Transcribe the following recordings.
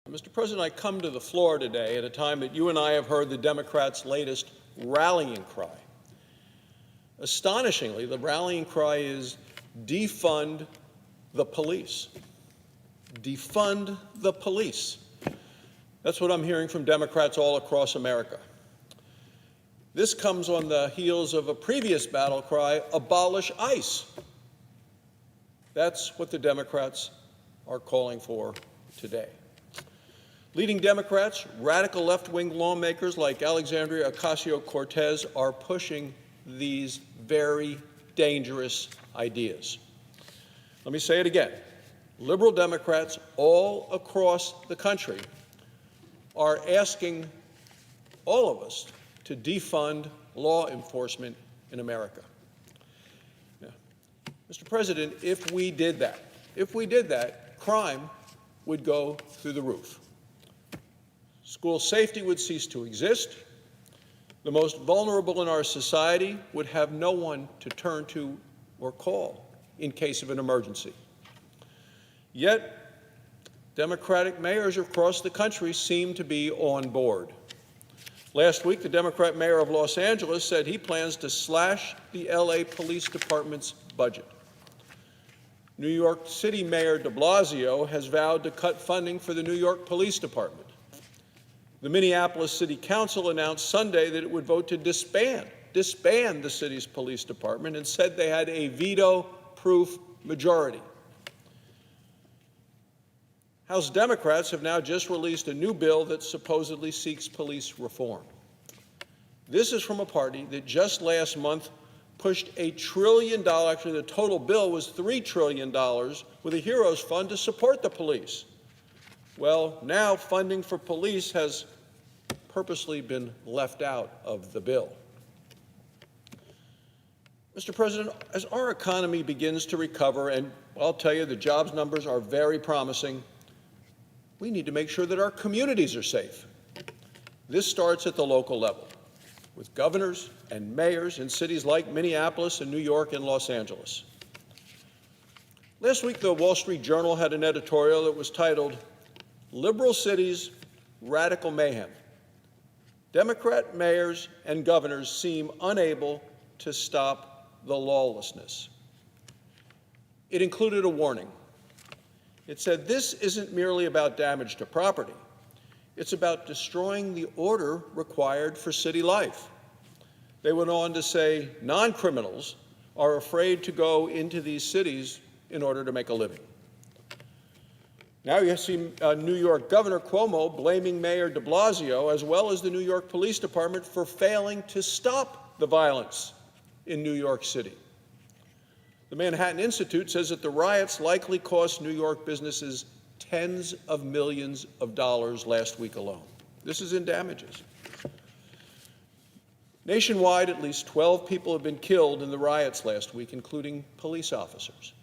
Mr. President, I come to the floor today at a time that you and I have heard the Democrats' latest rallying cry. Astonishingly, the rallying cry is defund the police. Defund the police. That's what I'm hearing from Democrats all across America. This comes on the heels of a previous battle cry, abolish ICE. That's what the Democrats are calling for today. Leading Democrats, radical left-wing lawmakers like Alexandria Ocasio-Cortez are pushing these very dangerous ideas. Let me say it again. Liberal Democrats all across the country are asking all of us to defund law enforcement in America. Now, Mr. President, if we did that, crime would go through the roof. School safety would cease to exist. The most vulnerable in our society would have no one to turn to or call in case of an emergency. Yet, Democratic mayors across the country seem to be on board. Last week, the Democrat mayor of Los Angeles said he plans to slash the LA Police Department's budget. New York City Mayor de Blasio has vowed to cut funding for the New York Police Department. The Minneapolis City Council announced Sunday that it would vote to disband the city's police department and said they had a veto-proof majority. House Democrats have now just released a new bill that supposedly seeks police reform. This is from a party that just last month pushed $1 trillion, actually the total bill was $3 trillion, with a heroes fund to support the police. Well, now funding for police has purposely been left out of the bill. Mr. President, as our economy begins to recover, and I'll tell you the jobs numbers are very promising, we need to make sure that our communities are safe. This starts at the local level, with governors and mayors in cities like Minneapolis and New York and Los Angeles. Last week, the Wall Street Journal had an editorial that was titled, "Liberal Cities, Radical Mayhem. Democrat mayors and governors seem unable to stop the lawlessness." It included a warning. It said, this isn't merely about damage to property. It's about destroying the order required for city life. They went on to say non-criminals are afraid to go into these cities in order to make a living. Now you see New York Governor Cuomo blaming Mayor de Blasio, as well as the New York Police Department, for failing to stop the violence in New York City. The Manhattan Institute says that the riots likely cost New York businesses tens of millions of dollars last week alone. This is in damages. Nationwide, at least 12 people have been killed in the riots last week, including police officers.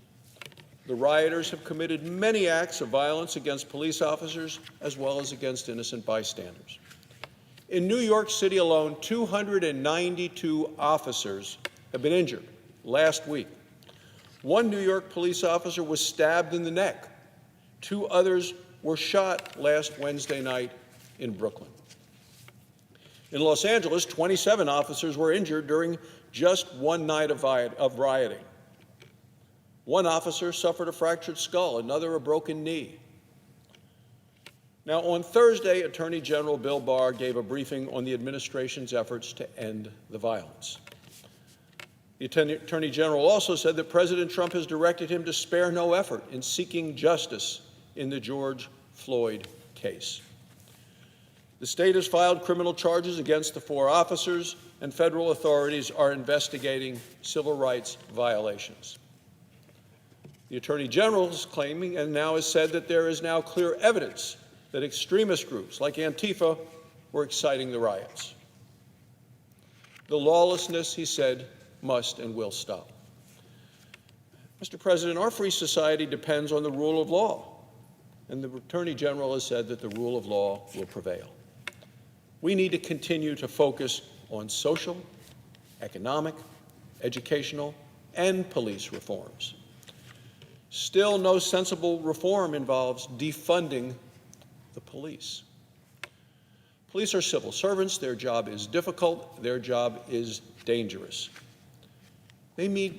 The rioters have committed many acts of violence against police officers as well as against innocent bystanders. In New York City alone, 292 officers have been injured last week. One New York police officer was stabbed in the neck. 2 others were shot last Wednesday night in Brooklyn. In Los Angeles, 27 officers were injured during just one night of rioting. One officer suffered a fractured skull, another a broken knee. Now, on Thursday, Attorney General Bill Barr gave a briefing on the administration's efforts to end the violence. The Attorney General also said that President Trump has directed him to spare no effort in seeking justice in the George Floyd case. The state has filed criminal charges against the 4 officers, and federal authorities are investigating civil rights violations. The Attorney General is claiming and now has said that there is now clear evidence that extremist groups like Antifa were inciting the riots. The lawlessness, he said, must and will stop. Mr. President, our free society depends on the rule of law, and the Attorney General has said that the rule of law will prevail. We need to continue to focus on social, economic, educational, and police reforms. Still, no sensible reform involves defunding the police. Police are civil servants. Their job is difficult. Their job is dangerous. They may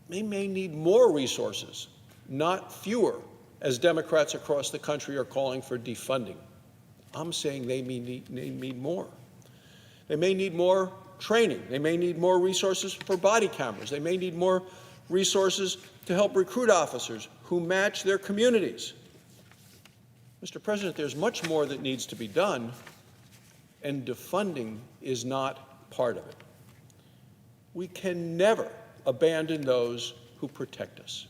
need more resources, not fewer, as Democrats across the country are calling for defunding. I'm saying they need more. They may need more training. They may need more resources for body cameras. They may need more resources to help recruit officers who match their communities. Mr. President, there's much more that needs to be done, and defunding is not part of it. We can never abandon those who protect us.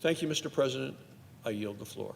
Thank you, Mr. President. I yield the floor.